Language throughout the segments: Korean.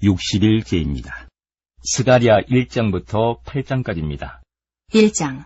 60일째입니다. 스가랴 1장부터 8장까지입니다. 1장.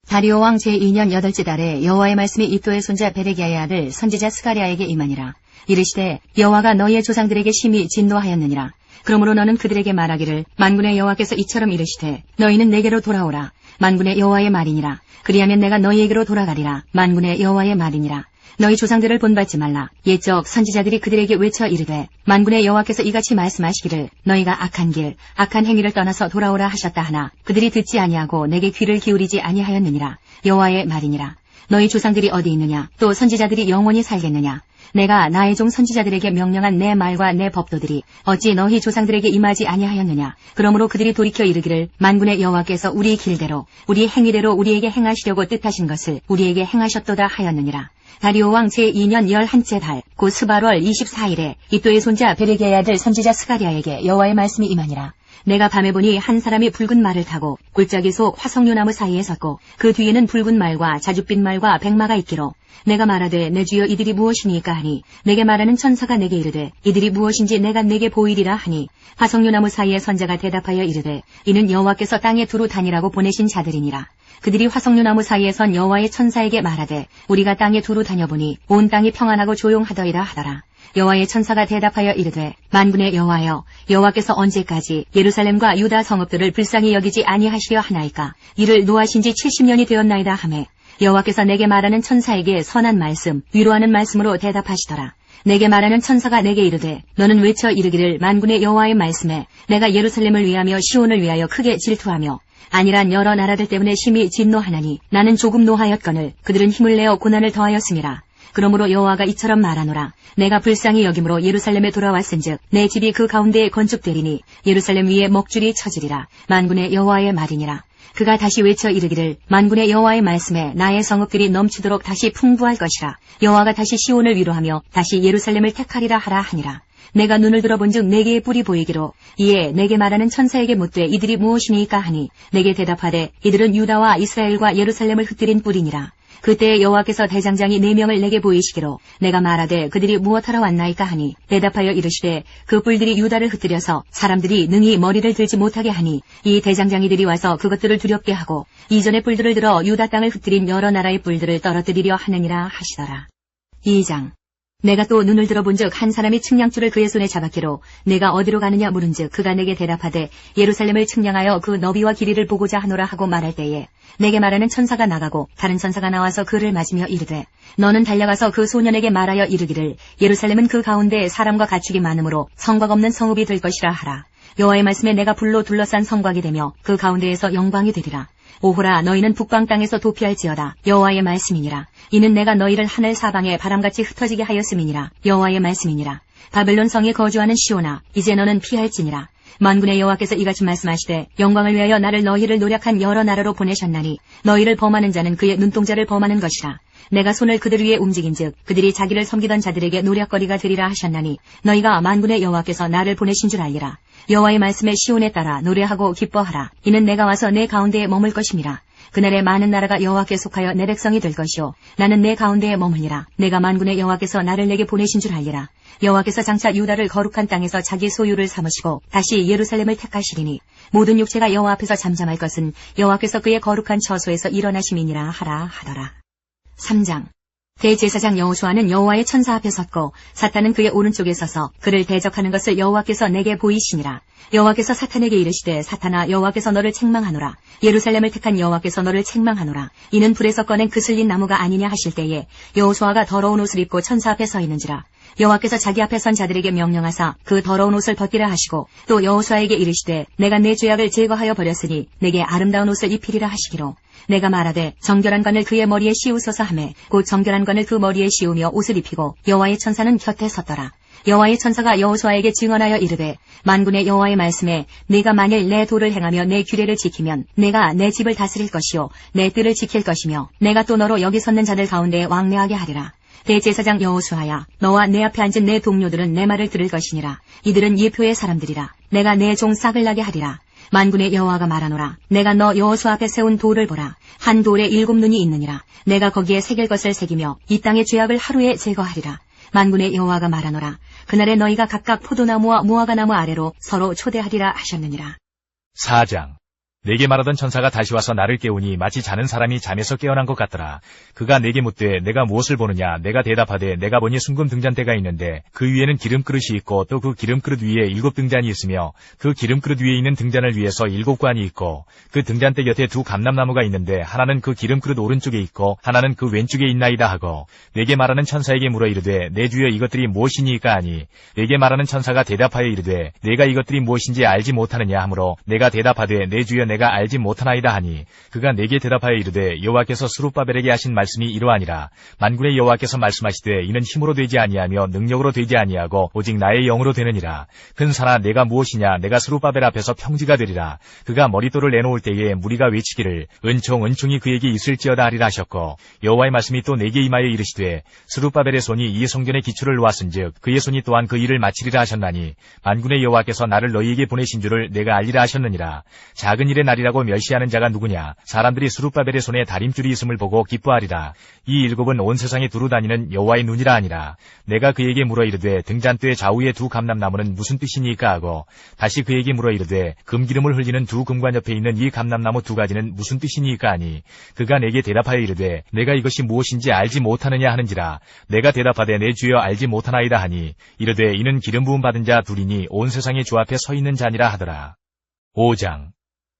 다리오 왕 제2년 8째 달에 여호와의 말씀이 이도의 손자 베레기야의 아들 선지자 스가랴에게 임하니라. 이르시되 여호와가 너희의 조상들에게 심히 진노하였느니라. 그러므로 너는 그들에게 말하기를 만군의 여호와께서 이처럼 이르시되 너희는 내게로 돌아오라. 만군의 여호와의 말이니라. 그리하면 내가 너희에게로 돌아가리라. 만군의 여호와의 말이니라. 너희 조상들을 본받지 말라. 옛적 선지자들이 그들에게 외쳐 이르되 만군의 여호와께서 이같이 말씀하시기를 너희가 악한 길, 악한 행위를 떠나서 돌아오라 하셨다 하나 그들이 듣지 아니하고 내게 귀를 기울이지 아니하였느니라. 여호와의 말이니라. 너희 조상들이 어디 있느냐? 또 선지자들이 영원히 살겠느냐? 내가 나의 종 선지자들에게 명령한 내 말과 내 법도들이 어찌 너희 조상들에게 임하지 아니하였느냐? 그러므로 그들이 돌이켜 이르기를 만군의 여호와께서 우리 길대로 우리 행위대로 우리에게 행하시려고 뜻하신 것을 우리에게 행하셨도다 하였느니라. 다리오 왕 제2년 11째 달 곧 스바월 24일에 이도의 손자 베레기야의 아들 선지자 스가랴에게 여호와의 말씀이 임하니라. 내가 밤에 보니 한 사람이 붉은 말을 타고 골짜기 속 화석류나무 사이에 섰고 그 뒤에는 붉은 말과 자줏빛 말과 백마가 있기로 내가 말하되 내 주여 이들이 무엇이니까 하니 내게 말하는 천사가 내게 이르되 이들이 무엇인지 내가 내게 보이리라 하니 화석류나무 사이에 선자가 대답하여 이르되 이는 여호와께서 땅에 두루 다니라고 보내신 자들이니라. 그들이 화석류나무 사이에 선 여호와의 천사에게 말하되 우리가 땅에 두루 다녀보니 온 땅이 평안하고 조용하더이다 하더라. 여호와의 천사가 대답하여 이르되 만군의 여호와여 여호와께서 언제까지 예루살렘과 유다 성읍들을 불쌍히 여기지 아니하시려 하나이까? 이를 노하신 지 70년이 되었나이다 하매 여호와께서 내게 말하는 천사에게 선한 말씀 위로하는 말씀으로 대답하시더라. 내게 말하는 천사가 내게 이르되 너는 외쳐 이르기를 만군의 여호와의 말씀에 내가 예루살렘을 위하며 시온을 위하여 크게 질투하며 아니란 여러 나라들 때문에 심히 진노하나니 나는 조금 노하였거늘 그들은 힘을 내어 고난을 더하였음이라. 그러므로 여호와가 이처럼 말하노라. 내가 불쌍히 여김으로 예루살렘에 돌아왔은즉 내 집이 그 가운데에 건축되리니 예루살렘 위에 먹줄이 쳐지리라. 만군의 여호와의 말이니라. 그가 다시 외쳐 이르기를 만군의 여호와의 말씀에 나의 성읍들이 넘치도록 다시 풍부할 것이라. 여호와가 다시 시온을 위로하며 다시 예루살렘을 택하리라 하라 하니라. 내가 눈을 들어본즉 네 개의 뿔이 보이기로 이에 내게 말하는 천사에게 묻되 이들이 무엇이니까 하니 내게 대답하되 이들은 유다와 이스라엘과 예루살렘을 흩뜨린 뿔이니라. 그때 여호와께서 대장장이 4명을 내게 보이시기로 내가 말하되 그들이 무엇하러 왔나이까 하니 대답하여 이르시되 그 뿔들이 유다를 흩뜨려서 사람들이 능히 머리를 들지 못하게 하니 이 대장장이들이 와서 그것들을 두렵게 하고 이전의 뿔들을 들어 유다 땅을 흩뜨린 여러 나라의 뿔들을 떨어뜨리려 하느니라 하시더라. 2장. 내가 또 눈을 들어본즉 한 사람이 측량줄을 그의 손에 잡았기로 내가 어디로 가느냐 물은즉 그가 내게 대답하되 예루살렘을 측량하여 그 너비와 길이를 보고자 하노라 하고 말할 때에 내게 말하는 천사가 나가고 다른 천사가 나와서 그를 맞으며 이르되 너는 달려가서 그 소년에게 말하여 이르기를 예루살렘은 그 가운데 사람과 가축이 많으므로 성곽 없는 성읍이 될 것이라 하라. 여호와의 말씀에 내가 불로 둘러싼 성곽이 되며 그 가운데에서 영광이 되리라. 오호라 너희는 북방 땅에서 도피할지어다. 여호와의 말씀이니라. 이는 내가 너희를 하늘 사방에 바람같이 흩어지게 하였음이니라. 여호와의 말씀이니라. 바벨론 성에 거주하는 시온아 이제 너는 피할지니라. 만군의 여호와께서 이같이 말씀하시되 영광을 위하여 나를 너희를 노력한 여러 나라로 보내셨나니 너희를 범하는 자는 그의 눈동자를 범하는 것이라. 내가 손을 그들 위에 움직인즉 그들이 자기를 섬기던 자들에게 노략거리가 되리라 하셨나니 너희가 만군의 여호와께서 나를 보내신 줄 알리라. 여호와의 말씀에 시온에 따라 노래하고 기뻐하라. 이는 내가 와서 내 가운데에 머물 것임이라. 그날에 많은 나라가 여호와께 속하여 내 백성이 될 것이요 나는 내 가운데에 머물리라. 내가 만군의 여호와께서 나를 내게 보내신 줄 알리라. 여호와께서 장차 유다를 거룩한 땅에서 자기 소유를 삼으시고 다시 예루살렘을 택하시리니 모든 육체가 여호와 앞에서 잠잠할 것은 여호와께서 그의 거룩한 처소에서 일어나심이니라 하라 하더라. 3장. 대제사장 여호수아는 여호와의 천사 앞에 섰고 사탄은 그의 오른쪽에 서서 그를 대적하는 것을 여호와께서 내게 보이시니라. 여호와께서 사탄에게 이르시되 사탄아 여호와께서 너를 책망하노라. 예루살렘을 택한 여호와께서 너를 책망하노라. 이는 불에서 꺼낸 그슬린 나무가 아니냐 하실 때에 여호수아가 더러운 옷을 입고 천사 앞에 서 있는지라. 여호와께서 자기 앞에 선 자들에게 명령하사 그 더러운 옷을 벗기라 하시고 또 여호수아에게 이르시되 내가 내 죄악을 제거하여 버렸으니 내게 아름다운 옷을 입히리라 하시기로 내가 말하되 정결한 관을 그의 머리에 씌우소서 하매 곧 정결한 관을 그 머리에 씌우며 옷을 입히고 여호와의 천사는 곁에 섰더라. 여호와의 천사가 여호수아에게 증언하여 이르되 만군의 여호와의 말씀에 네가 만일 내 도를 행하며 내 규례를 지키면 내가 내 집을 다스릴 것이요 내 뜰을 지킬 것이며 내가 또 너로 여기 섰는 자들 가운데 왕래하게 하리라. 대제사장 여호수아야 너와 내 앞에 앉은 내 동료들은 내 말을 들을 것이니라. 이들은 예표의 사람들이라. 내가 내 종 싹을 나게 하리라. 만군의 여호와가 말하노라. 내가 너 여호수아 앞에 세운 돌을 보라. 한 돌에 7 눈이 있느니라. 내가 거기에 새길 것을 새기며 이 땅의 죄악을 하루에 제거하리라. 만군의 여호와가 말하노라. 그날에 너희가 각각 포도나무와 무화과나무 아래로 서로 초대하리라 하셨느니라. 4장. 내게 말하던 천사가 다시 와서 나를 깨우니 마치 자는 사람이 잠에서 깨어난 것 같더라. 그가 내게 묻되 내가 무엇을 보느냐. 내가 대답하되 내가 보니 순금 등잔대가 있는데 그 위에는 기름그릇이 있고 또 그 기름그릇 위에 7등잔이 있으며 그 기름그릇 위에 있는 등잔을 위해서 7관이 있고 그 등잔대 곁에 2 감람나무가 있는데 하나는 그 기름그릇 오른쪽에 있고 하나는 그 왼쪽에 있나이다 하고 내게 말하는 천사에게 물어 이르되 내 주여 이것들이 무엇이니까 하니 내게 말하는 천사가 대답하여 이르되 내가 이것들이 무엇인지 알지 못하느냐 하므로 내가 대답하되 내 주여 내가 알지 못하나이다 하니 그가 내게 대답하여 이르되 여호와께서 스룹바벨에게 하신 말씀이 이러하니라. 만군의 여호와께서 말씀하시되 이는 힘으로 되지 아니하며 능력으로 되지 아니하고 오직 나의 영으로 되느니라. 근사나 내가 무엇이냐. 내가 스룹바벨 앞에서 평지가 되리라. 그가 머릿돌을 내놓을 때에 무리가 외치기를 은총이 그에게 있을지어다 하리라 하셨고 여호와의 말씀이 또 내게 임하여 이르시되 스룹바벨의 손이 이 성전의 기초를 놓았은즉 그의 손이 또한 그 일을 마치리라 하셨나니 만군의 여호와께서 나를 너희에게 보내신 줄을 내가 알리라 하셨느니라. 작은 일의 날이라고 멸시하는 자가 누구냐. 사람들이 스룹바벨의 손에 다림줄이 있음을 보고 기뻐하리라. 이 7은 온 세상에 두루 다니는 여호와의 눈이라 하니라. 내가 그에게 물어 이르되 등잔대 좌우의 2 감람나무는 무슨 뜻이니까 하고 다시 그에게 물어 이르되 금기름을 흘리는 2 금관 옆에 있는 이 감람나무 2가지는 무슨 뜻이니까 하니 그가 내게 대답하여 이르되 내가 이것이 무엇인지 알지 못하느냐 하는지라. 내가 대답하되 내 주여 알지 못하나이다 하니 이르되 이는 기름 부음 받은 자 둘이니 온 세상의 주 앞에 서 있는 자니라 하더라. 5장.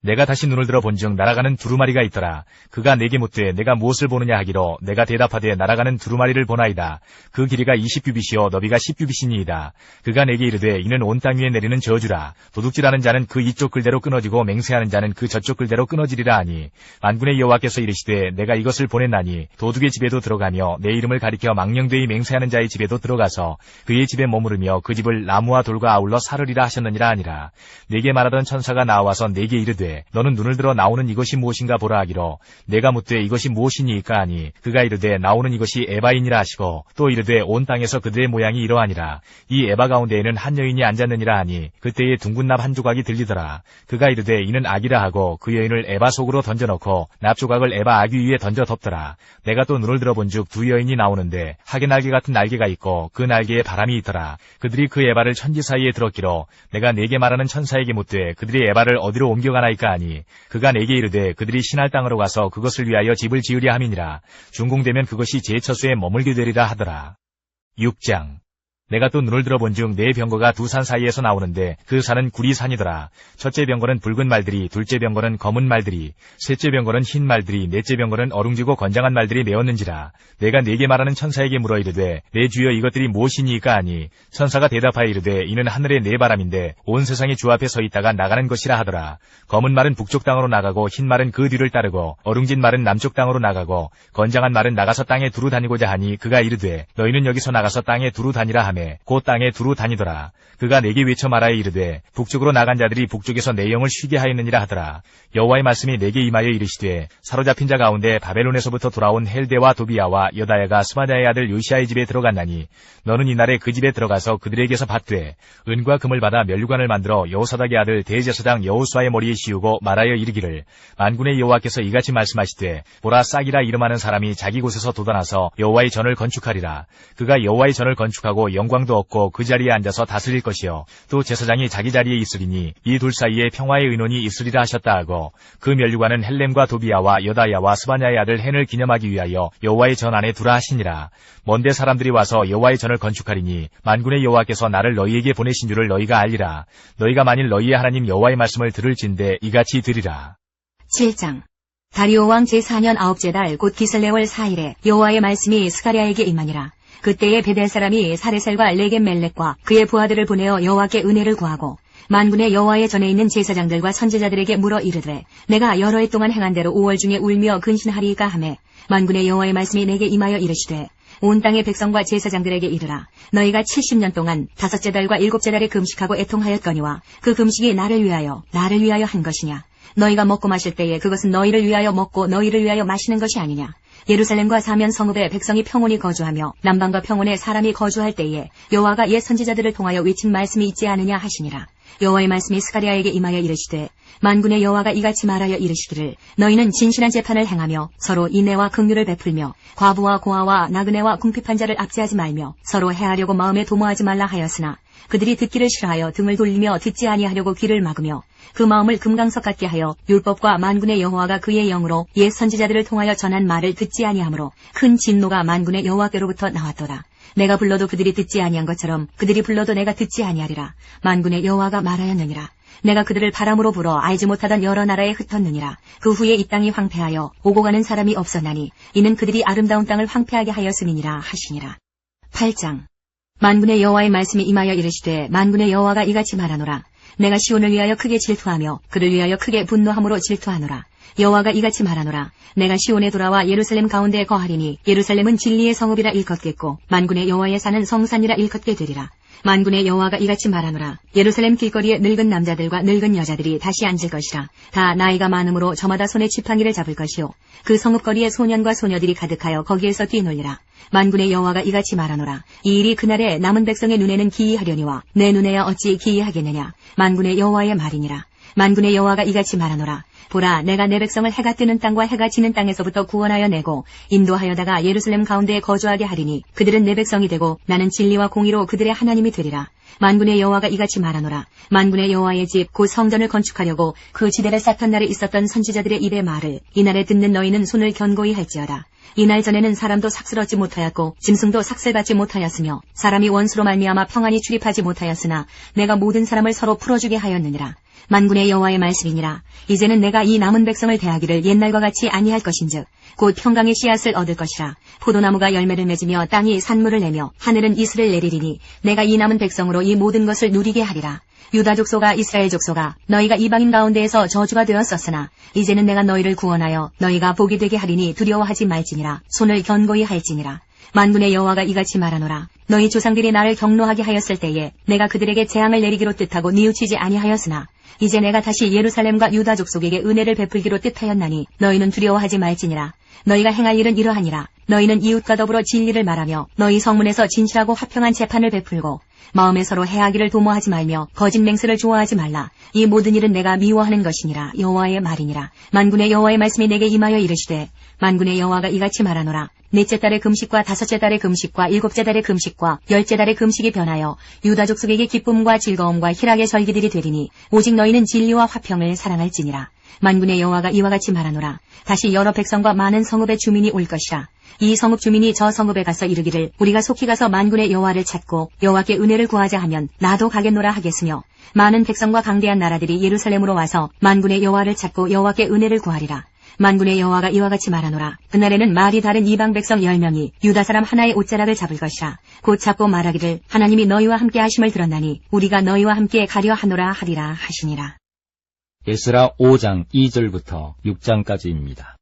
내가 다시 눈을 들어 본즉 날아가는 두루마리가 있더라. 그가 내게 묻되 내가 무엇을 보느냐 하기로 내가 대답하되 날아가는 두루마리를 보나이다. 그 길이가 20규빗이요 너비가 10규빗이니이다. 그가 내게 이르되 이는 온 땅 위에 내리는 저주라. 도둑질하는 자는 그 이쪽 글대로 끊어지고 맹세하는 자는 그 저쪽 글대로 끊어지리라 하니 만군의 여호와께서 이르시되 내가 이것을 보냈나니 도둑의 집에도 들어가며 내 이름을 가리켜 망령되이 맹세하는 자의 집에도 들어가서 그의 집에 머무르며 그 집을 나무와 돌과 아울러 사르리라 하셨느니라 하니라. 내게 말하던 천사가 나와서 내게 이르되 너는 눈을 들어 나오는 이것이 무엇인가 보라 하기로 내가 묻되 이것이 무엇이니까 하니 그가 이르되 나오는 이것이 에바이니라 하시고 또 이르되 온 땅에서 그들의 모양이 이러하니라. 이 에바 가운데에는 한 여인이 앉았느니라 하니 그때에 둥근 납 한 조각이 들리더라. 그가 이르되 이는 악이라 하고 그 여인을 에바 속으로 던져놓고 납 조각을 에바 아귀 위에 던져 덮더라. 내가 또 눈을 들어본즉 2 여인이 나오는데 하계 날개 같은 날개가 있고 그 날개에 바람이 있더라. 그들이 그 에바를 천지 사이에 들었기로 내가 내게 말하는 천사에게 묻되 그들이 에바를 어디로 옮겨가나이까 하니 그가 내게 이르되 그들이 신할 땅으로 가서 그것을 위하여 집을 지으려 함이니라. 준공되면 그것이 제 처소에 머물게 되리라 하더라. 6장. 내가 또 눈을 들어본즉 네 병거가 2 산 사이에서 나오는데 그 산은 구리산이더라. 첫째 병거는 붉은 말들이, 둘째 병거는 검은 말들이, 셋째 병거는 흰 말들이, 넷째 병거는 어룽지고 건장한 말들이 메었는지라. 내가 네게 말하는 천사에게 물어 이르되 내 주여 이것들이 무엇이니까 하니 천사가 대답하여 이르되 이는 하늘의 네 바람인데 온 세상이 주 앞에 서 있다가 나가는 것이라 하더라. 검은 말은 북쪽 땅으로 나가고 흰 말은 그 뒤를 따르고 어룽진 말은 남쪽 땅으로 나가고 건장한 말은 나가서 땅에 두루 다니고자 하니 그가 이르되 너희는 여기서 나가서 땅에 두루 다니라 하매 곧 땅에 두루 다니더라. 그가 내게 외쳐 말하여 이르되 북쪽으로 나간 자들이 북쪽에서 내 영을 쉬게 하였느니라 하더라. 여호와의 말씀이 내게 임하여 이르시되 사로잡힌 자 가운데 바벨론에서부터 돌아온 헬데와 도비야와 여다야가 스마냐의 아들 요시아의 집에 들어갔나니 너는 이날에 그 집에 들어가서 그들에게서 받되 은과 금을 받아 면류관을 만들어 여호사닥의 아들 대제사장 여호수아의 머리에 씌우고 말하여 이르기를 만군의 여호와께서 이같이 말씀하시되 보라 싹이라 이름하는 사람이 자기 곳에서 돋아나서 여호와의 전을 건축하리라. 그가 여호와의 전을 건축하고 영광도 얻고 그 자리에 앉아서 다스릴 것이요 또 제사장이 자기 자리에 있으리니 이 둘 사이에 평화의 의논이 있으리라 하셨다 하고 그 면류관은 헬렘과 도비야와 여다야와 스바냐의 아들 헨을 기념하기 위하여 여호와의 전 안에 두라 하시니라. 먼데 사람들이 와서 여호와의 전을 건축하리니 만군의 여호와께서 나를 너희에게 보내신 줄을 너희가 알리라. 너희가 만일 너희의 하나님 여호와의 말씀을 들을진대 이같이 들으라. 7장. 다리오 왕 제4년 9째 달 곧 기슬레월 4일에 여호와의 말씀이 스가랴에게 임하니라. 그때에 베델 사람이 사레셀과 레겜 멜렉과 그의 부하들을 보내어 여호와께 은혜를 구하고 만군의 여호와의 전에 있는 제사장들과 선지자들에게 물어 이르되 내가 여러 해 동안 행한 대로 5월 중에 울며 근신하리이까 하매 만군의 여호와의 말씀이 내게 임하여 이르시되 온 땅의 백성과 제사장들에게 이르라. 너희가 70년 동안 5째 달과 7째 달에 금식하고 애통하였거니와 그 금식이 나를 위하여 한 것이냐. 너희가 먹고 마실 때에 그것은 너희를 위하여 먹고 너희를 위하여 마시는 것이 아니냐. 예루살렘과 사면 성읍에 백성이 평온히 거주하며 남방과 평온에 사람이 거주할 때에 여호와가 옛 선지자들을 통하여 외친 말씀이 있지 않으냐 하시니라. 여호와의 말씀이 스가랴에게 임하여 이르시되 만군의 여호와가 이같이 말하여 이르시기를 너희는 진실한 재판을 행하며 서로 인애와 긍휼을 베풀며 과부와 고아와 나그네와 궁핍한 자를 압제하지 말며 서로 해하려고 마음에 도모하지 말라 하였으나 그들이 듣기를 싫어하여 등을 돌리며 듣지 아니하려고 귀를 막으며 그 마음을 금강석 같게 하여 율법과 만군의 여호와가 그의 영으로 옛 선지자들을 통하여 전한 말을 듣지 아니하므로 큰 진노가 만군의 여호와께로부터 나왔도다. 내가 불러도 그들이 듣지 아니한 것처럼 그들이 불러도 내가 듣지 아니하리라. 만군의 여호와가 말하였느니라. 내가 그들을 바람으로 불어 알지 못하던 여러 나라에 흩었느니라. 그 후에 이 땅이 황폐하여 오고 가는 사람이 없었나니 이는 그들이 아름다운 땅을 황폐하게 하였음이니라 하시니라. 8장. 만군의 여호와의 말씀이 임하여 이르시되 만군의 여호와가 이같이 말하노라. 내가 시온을 위하여 크게 질투하며 그를 위하여 크게 분노함으로 질투하노라. 여호와가 이같이 말하노라. 내가 시온에 돌아와 예루살렘 가운데에 거하리니 예루살렘은 진리의 성읍이라 일컫겠고 만군의 여호와의 산은 성산이라 일컫게 되리라. 만군의 여호와가 이같이 말하노라. 예루살렘 길거리에 늙은 남자들과 늙은 여자들이 다시 앉을 것이라. 다 나이가 많음으로 저마다 손에 지팡이를 잡을 것이요 그 성읍거리에 소년과 소녀들이 가득하여 거기에서 뛰놀리라. 만군의 여호와가 이같이 말하노라. 이 일이 그날에 남은 백성의 눈에는 기이하려니와 내 눈에야 어찌 기이하겠느냐. 만군의 여호와의 말이니라. 만군의 여호와가 이같이 말하노라. 보라, 내가 내 백성을 해가 뜨는 땅과 해가 지는 땅에서부터 구원하여 내고 인도하여다가 예루살렘 가운데에 거주하게 하리니 그들은 내 백성이 되고 나는 진리와 공의로 그들의 하나님이 되리라. 만군의 여호와가 이같이 말하노라. 만군의 여호와의 집 곧 성전을 건축하려고 그 지대를 쌓던 날에 있었던 선지자들의 입의 말을 이날에 듣는 너희는 손을 견고히 할지어다. 이날 전에는 사람도 삭슬 얻지 못하였고 짐승도 삭슬 받지 못하였으며 사람이 원수로 말미암아 평안히 출입하지 못하였으나 내가 모든 사람을 서로 풀어주게 하였느니라. 만군의 여호와의 말씀이니라. 이제는 내가 이 남은 백성을 대하기를 옛날과 같이 아니할 것인즉 곧 평강의 씨앗을 얻을 것이라. 포도나무가 열매를 맺으며 땅이 산물을 내며 하늘은 이슬을 내리리니 내가 이 남은 백성으로 이 모든 것을 누리게 하리라. 유다 족속아 이스라엘 족속아 너희가 이방인 가운데에서 저주가 되었었으나 이제는 내가 너희를 구원하여 너희가 복이 되게 하리니 두려워하지 말지니라. 손을 견고히 할지니라. 만군의 여호와가 이같이 말하노라. 너희 조상들이 나를 경노하게 하였을 때에 내가 그들에게 재앙을 내리기로 뜻하고 뉘우치지 아니하였으나 이제 내가 다시 예루살렘과 유다 족속에게 은혜를 베풀기로 뜻하였나니 너희는 두려워하지 말지니라. 너희가 행할 일은 이러하니라. 너희는 이웃과 더불어 진리를 말하며 너희 성문에서 진실하고 화평한 재판을 베풀고 마음에 서로 해하기를 도모하지 말며 거짓 맹세를 좋아하지 말라. 이 모든 일은 내가 미워하는 것이니라. 여호와의 말이니라. 만군의 여호와의 말씀이 내게 임하여 이르시되 만군의 여호와가 이같이 말하노라. 넷째 달의 금식과 다섯째 달의 금식과 일곱째 달의 금식과 열째 달의 금식이 변하여 유다 족속에게 기쁨과 즐거움과 희락의 절기들이 되리니 오직 너희는 진리와 화평을 사랑할지니라. 만군의 여호와가 이와 같이 말하노라. 다시 여러 백성과 많은 성읍의 주민이 올 것이라. 이 성읍 주민이 저 성읍에 가서 이르기를 우리가 속히 가서 만군의 여호와를 찾고 여호와께 은혜를 구하자 하면 나도 가겠노라 하겠으며 많은 백성과 강대한 나라들이 예루살렘으로 와서 만군의 여호와를 찾고 여호와께 은혜를 구하리라. 만군의 여호와가 이와 같이 말하노라. 그날에는 말이 다른 이방 백성 10명이 유다 사람 하나의 옷자락을 잡을 것이라. 곧 잡고 말하기를 하나님이 너희와 함께 하심을 들었나니 우리가 너희와 함께 가려 하노라 하리라 하시니라. 에스라 5장 2절부터 6장까지입니다.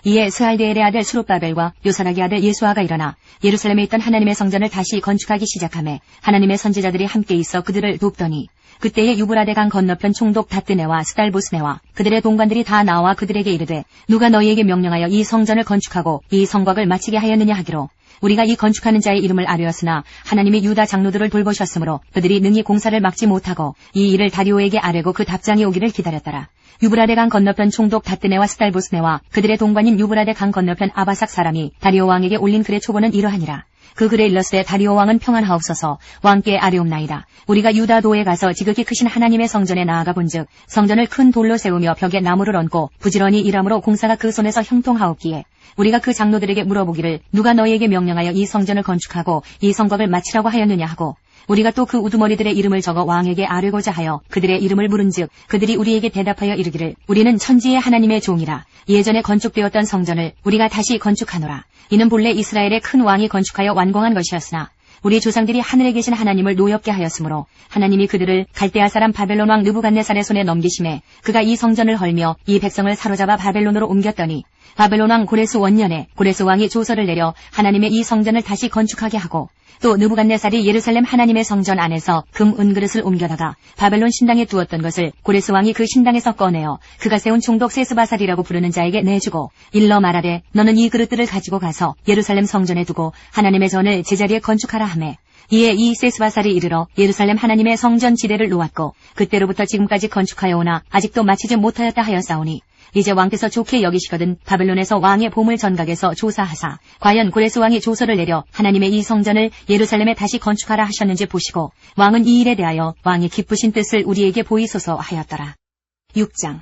이에 스알디엘의 아들 수룹바벨과 요사락의 아들 예수아가 일어나 예루살렘에 있던 하나님의 성전을 다시 건축하기 시작하며 하나님의 선지자들이 함께 있어 그들을 돕더니 그때에 유브라데 강 건너편 총독 다뜨네와 스달보스네와 그들의 동관들이 다 나와 그들에게 이르되 누가 너희에게 명령하여 이 성전을 건축하고 이 성곽을 마치게 하였느냐 하기로 우리가 이 건축하는 자의 이름을 아뢰었으나 하나님이 유다 장로들을 돌보셨으므로 그들이 능히 공사를 막지 못하고 이 일을 다리오에게 아뢰고 그 답장이 오기를 기다렸더라. 유브라데 강 건너편 총독 다뜨네와 스달보스네와 그들의 동관인 유브라데 강 건너편 아바삭 사람이 다리오 왕에게 올린 글의 초본은 이러하니라. 그 글에 일렀으되 다리오 왕은 평안하옵소서. 왕께 아뢰옵나이다. 우리가 유다도에 가서 지극히 크신 하나님의 성전에 나아가 본즉 성전을 큰 돌로 세우며 벽에 나무를 얹고 부지런히 일함으로 공사가 그 손에서 형통하옵기에 우리가 그 장로들에게 물어보기를 누가 너희에게 명령하여 이 성전을 건축하고 이 성곽을 마치라고 하였느냐 하고 우리가 또 그 우두머리들의 이름을 적어 왕에게 아뢰고자 하여 그들의 이름을 물은즉 그들이 우리에게 대답하여 이르기를 우리는 천지의 하나님의 종이라. 예전에 건축되었던 성전을 우리가 다시 건축하노라. 이는 본래 이스라엘의 큰 왕이 건축하여 완공한 것이었으나 우리 조상들이 하늘에 계신 하나님을 노엽게 하였으므로 하나님이 그들을 갈대아 사람 바벨론 왕 느부갓네살의 손에 넘기심에 그가 이 성전을 헐며 이 백성을 사로잡아 바벨론으로 옮겼더니 바벨론 왕 고레스 원년에 고레스 왕이 조서를 내려 하나님의 이 성전을 다시 건축하게 하고 또 느부갓네살이 예루살렘 하나님의 성전 안에서 금 은그릇을 옮겨다가 바벨론 신당에 두었던 것을 고레스 왕이 그 신당에서 꺼내어 그가 세운 총독 세스바살이라고 부르는 자에게 내주고 일러 말하되 너는 이 그릇들을 가지고 가서 예루살렘 성전에 두고 하나님의 전을 제자리에 건축하라 하매 이에 이 세스바살이 이르러 예루살렘 하나님의 성전 지대를 놓았고 그때로부터 지금까지 건축하여 오나 아직도 마치지 못하였다 하였사오니 이제 왕께서 좋게 여기시거든 바벨론에서 왕의 보물 전각에서 조사하사 과연 고레스 왕이 조서를 내려 하나님의 이 성전을 예루살렘에 다시 건축하라 하셨는지 보시고 왕은 이 일에 대하여 왕의 기쁘신 뜻을 우리에게 보이소서 하였더라. 6장.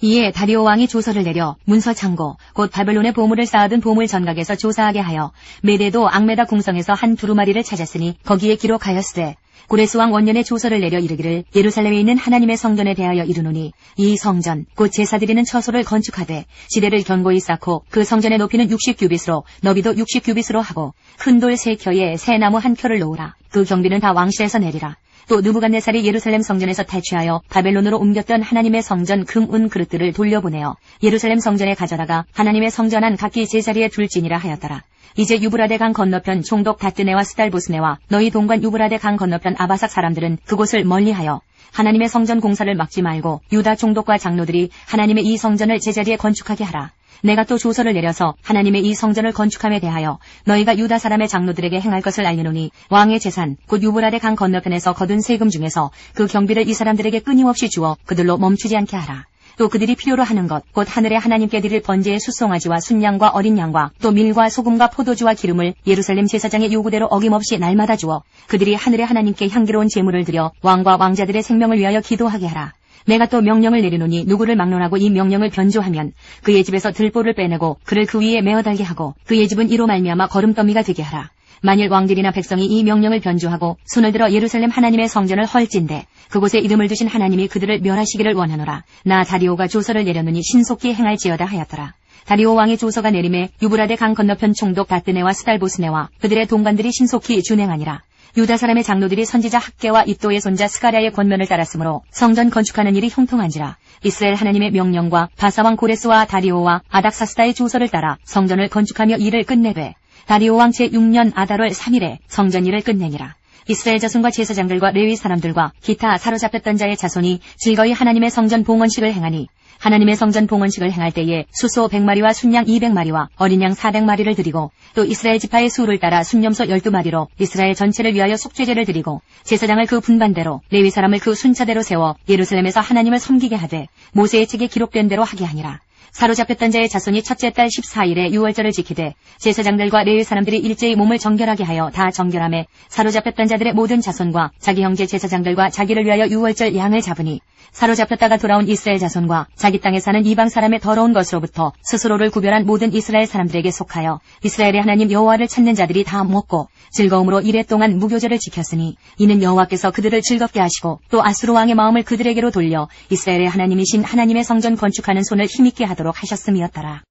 이에 다리오 왕이 조서를 내려 문서 창고 곧 바벨론의 보물을 쌓아둔 보물 전각에서 조사하게 하여 메대도 앙메다 궁성에서 한 두루마리를 찾았으니 거기에 기록하였으되 고레스 왕 원년에 조서를 내려 이르기를 예루살렘에 있는 하나님의 성전에 대하여 이르노니 이 성전 곧 제사드리는 처소를 건축하되 지대를 견고히 쌓고 그 성전의 높이는 60규빗으로 너비도 60규빗으로 하고 큰 돌 3켜에 새 나무 1켜를 놓으라. 그 경비는 다 왕실에서 내리라. 또 느부갓네살이 예루살렘 성전에서 탈취하여 바벨론으로 옮겼던 하나님의 성전 금, 은 그릇들을 돌려보내어 예루살렘 성전에 가져다가 하나님의 성전 안 각기 제자리에 둘지니라 하였더라. 이제 유브라데 강 건너편 총독 다뜨네와 스달보스네와 너희 동관 유브라데 강 건너편 아바삭 사람들은 그곳을 멀리하여 하나님의 성전 공사를 막지 말고 유다 총독과 장로들이 하나님의 이 성전을 제자리에 건축하게 하라. 내가 또 조서를 내려서 하나님의 이 성전을 건축함에 대하여 너희가 유다 사람의 장로들에게 행할 것을 알리노니 왕의 재산 곧 유브라데 강 건너편에서 거둔 세금 중에서 그 경비를 이 사람들에게 끊임없이 주어 그들로 멈추지 않게 하라. 또 그들이 필요로 하는 것 곧 하늘의 하나님께 드릴 번제의 숫송아지와 순양과 어린 양과 또 밀과 소금과 포도주와 기름을 예루살렘 제사장의 요구대로 어김없이 날마다 주어 그들이 하늘의 하나님께 향기로운 제물을 드려 왕과 왕자들의 생명을 위하여 기도하게 하라. 내가 또 명령을 내리노니 누구를 막론하고 이 명령을 변조하면 그의 집에서 들보를 빼내고 그를 그 위에 메어 달게 하고 그의 집은 이로 말미암아 거름더미가 되게 하라. 만일 왕들이나 백성이 이 명령을 변조하고 손을 들어 예루살렘 하나님의 성전을 헐진대 그곳에 이름을 두신 하나님이 그들을 멸하시기를 원하노라. 나 다리오가 조서를 내렸느니 신속히 행할지어다 하였더라. 다리오 왕의 조서가 내림에 유브라데 강 건너편 총독 다뜨네와 스달보스네와 그들의 동관들이 신속히 준행하니라. 유다 사람의 장로들이 선지자 학개와 이도의 손자 스가랴의 권면을 따랐으므로 성전 건축하는 일이 형통한지라. 이스라엘 하나님의 명령과 바사왕 고레스와 다리오와 아닥사스다의 조서를 따라 성전을 건축하며 일을 끝내되 다리오 왕 제6년 아달월 3일에 성전 일을 끝내니라. 이스라엘 자손과 제사장들과 레위 사람들과 기타 사로잡혔던 자의 자손이 즐거이 하나님의 성전 봉헌식을 행하니 하나님의 성전 봉헌식을 행할 때에 수소 100마리와 순양 200마리와 어린 양 400마리를 드리고 또 이스라엘 지파의 수를 따라 순염소 12마리로 이스라엘 전체를 위하여 속죄제를 드리고 제사장을 그 분반대로 레위 사람을 그 순차대로 세워 예루살렘에서 하나님을 섬기게 하되 모세의 책에 기록된 대로 하게 하니라. 사로잡혔던 자의 자손이 첫째 달 14일에 유월절을 지키되 제사장들과 레위 사람들이 일제히 몸을 정결하게 하여 다 정결함에 사로잡혔던 자들의 모든 자손과 자기 형제 제사장들과 자기를 위하여 유월절 양을 잡으니 사로잡혔다가 돌아온 이스라엘 자손과 자기 땅에 사는 이방 사람의 더러운 것으로부터 스스로를 구별한 모든 이스라엘 사람들에게 속하여 이스라엘의 하나님 여호와를 찾는 자들이 다 먹고 즐거움으로 이래 동안 무교절을 지켰으니 이는 여호와께서 그들을 즐겁게 하시고 또 아수르 왕의 마음을 그들에게로 돌려 이스라엘의 하나님이신 하나님의 성전 건축하는 손을 힘있게 하도록 하셨음이었더라.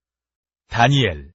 다니엘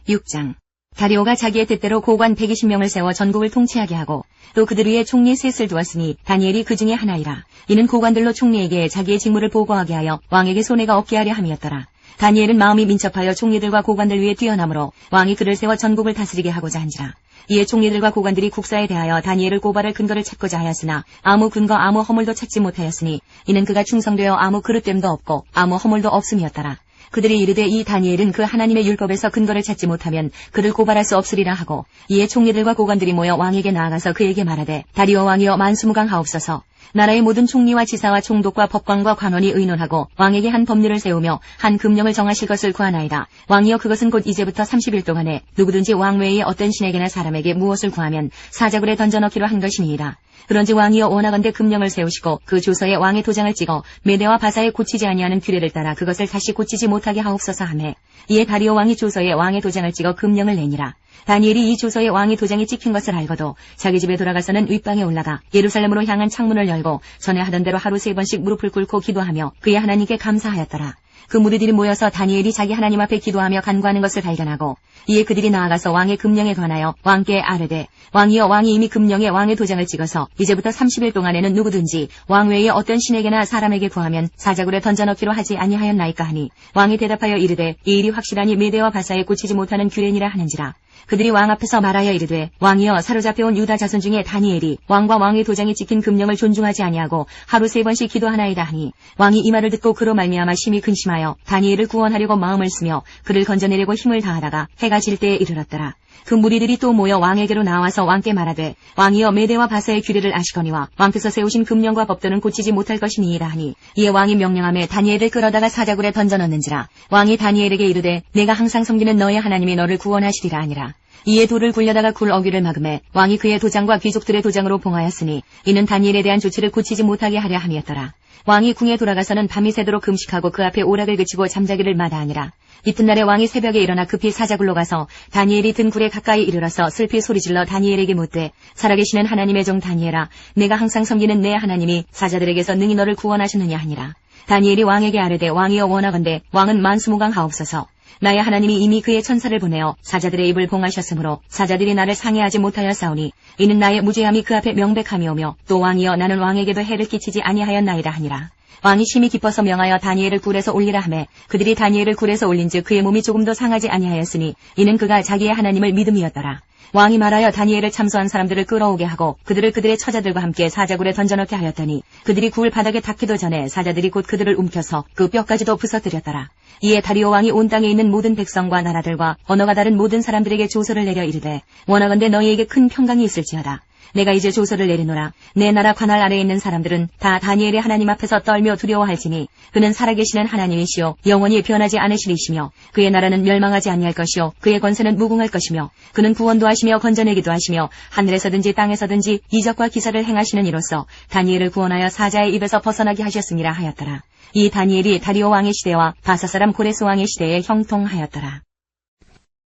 6장. 다리오가 자기의 뜻대로 고관 120명을 세워 전국을 통치하게 하고 또 그들 위에 총리 셋을 두었으니 다니엘이 그 중에 하나이라. 이는 고관들로 총리에게 자기의 직무를 보고하게 하여 왕에게 손해가 없게 하려 함이었더라. 다니엘은 마음이 민첩하여 총리들과 고관들 위에 뛰어나므로 왕이 그를 세워 전국을 다스리게 하고자 한지라. 이에 총리들과 고관들이 국사에 대하여 다니엘을 고발할 근거를 찾고자 하였으나 아무 근거 아무 허물도 찾지 못하였으니 이는 그가 충성되어 아무 그릇됨도 없고 아무 허물도 없음이었더라. 그들이 이르되 이 다니엘은 그 하나님의 율법에서 근거를 찾지 못하면 그를 고발할 수 없으리라 하고 이에 총리들과 고관들이 모여 왕에게 나아가서 그에게 말하되 다리오 왕이여 만수무강하옵소서. 나라의 모든 총리와 지사와 총독과 법관과 관원이 의논하고 왕에게 한 법률을 세우며 한 금령을 정하실 것을 구하나이다. 왕이여 그것은 곧 이제부터 30일 동안에 누구든지 왕 외의 어떤 신에게나 사람에게 무엇을 구하면 사자굴에 던져넣기로 한 것이니이다. 그런지 왕이여 원하건대 금령을 세우시고 그 조서에 왕의 도장을 찍어 메대와 바사에 고치지 아니하는 규례를 따라 그것을 다시 고치지 못하게 하옵소서 하매 이에 다리오 왕이 조서에 왕의 도장을 찍어 금령을 내니라. 다니엘이 이 조서에 왕의 도장이 찍힌 것을 알고도 자기 집에 돌아가서는 윗방에 올라가 예루살렘으로 향한 창문을 열고 전에 하던 대로 하루 3번씩 무릎을 꿇고 기도하며 그의 하나님께 감사하였더라. 그 무리들이 모여서 다니엘이 자기 하나님 앞에 기도하며 간구하는 것을 발견하고 이에 그들이 나아가서 왕의 금령에 관하여 왕께 아뢰되 왕이여 왕이 이미 금령에 왕의 도장을 찍어서 이제부터 30일 동안에는 누구든지 왕 외에 어떤 신에게나 사람에게 구하면 사자굴에 던져넣기로 하지 아니하였나이까 하니 왕이 대답하여 이르되 이 일이 확실하니 메대와 바사에 고치지 못하는 규례니라 하는지라. 그들이 왕 앞에서 말하여 이르되 왕이여 사로잡혀온 유다 자손 중에 다니엘이 왕과 왕의 도장이 찍힌 금령을 존중하지 아니하고 하루 3번씩 기도하나이다 하니 왕이 이 말을 듣고 그로 말미암아 심히 근심하여 다니엘을 구원하려고 마음을 쓰며 그를 건져내려고 힘을 다하다가 해가 질 때에 이르렀더라. 그 무리들이 또 모여 왕에게로 나와서 왕께 말하되 왕이여 메대와 바사의 규례를 아시거니와 왕께서 세우신 금령과 법도는 고치지 못할 것이니이다 하니 이에 왕이 명령하며 다니엘을 끌어다가 사자굴에 던져넣는지라. 왕이 다니엘에게 이르되 내가 항상 섬기는 너의 하나님이 너를 구원하시리라 하니라. 이에 돌을 굴려다가 굴 어귀를 막음에 왕이 그의 도장과 귀족들의 도장으로 봉하였으니 이는 다니엘에 대한 조치를 고치지 못하게 하려 함이었더라. 왕이 궁에 돌아가서는 밤이 새도록 금식하고 그 앞에 오락을 그치고 잠자기를 마다하니라. 이튿날에 왕이 새벽에 일어나 급히 사자굴로 가서 다니엘이 든 굴에 가까이 이르러서 슬피 소리질러 다니엘에게 묻되 살아계시는 하나님의 종 다니엘아 내가 항상 섬기는 내 하나님이 사자들에게서 능히 너를 구원하셨느냐 하니라. 다니엘이 왕에게 아뢰되 왕이여 원하건대 왕은 만수무강하옵소서. 나의 하나님이 이미 그의 천사를 보내어 사자들의 입을 봉하셨으므로 사자들이 나를 상해하지 못하여 싸우니 이는 나의 무죄함이 그 앞에 명백함이오며 또 왕이여 나는 왕에게도 해를 끼치지 아니하였나이다 하니라. 왕이 심히 기뻐서 명하여 다니엘을 굴에서 올리라 하매 그들이 다니엘을 굴에서 올린즉 그의 몸이 조금도 상하지 아니하였으니 이는 그가 자기의 하나님을 믿음이었더라. 왕이 말하여 다니엘을 참소한 사람들을 끌어오게 하고 그들을 그들의 처자들과 함께 사자굴에 던져넣게 하였더니 그들이 굴 바닥에 닿기도 전에 사자들이 곧 그들을 움켜서 그 뼈까지도 부서뜨렸더라. 이에 다리오 왕이 온 땅에 있는 모든 백성과 나라들과 언어가 다른 모든 사람들에게 조서를 내려 이르되 원하건대 너희에게 큰 평강이 있을지어다. 내가 이제 조서를 내리노라. 내 나라 관할 아래에 있는 사람들은 다 다니엘의 하나님 앞에서 떨며 두려워할지니 그는 살아계시는 하나님이시요 영원히 변하지 않으시리시며 그의 나라는 멸망하지 아니할 것이요 그의 권세는 무궁할 것이며 그는 구원도 하시며 건져내기도 하시며 하늘에서든지 땅에서든지 이적과 기사를 행하시는 이로써 다니엘을 구원하여 사자의 입에서 벗어나게 하셨음이라 하였더라. 이 다니엘이 다리오 왕의 시대와 바사 사람 고레스 왕의 시대에 형통하였더라.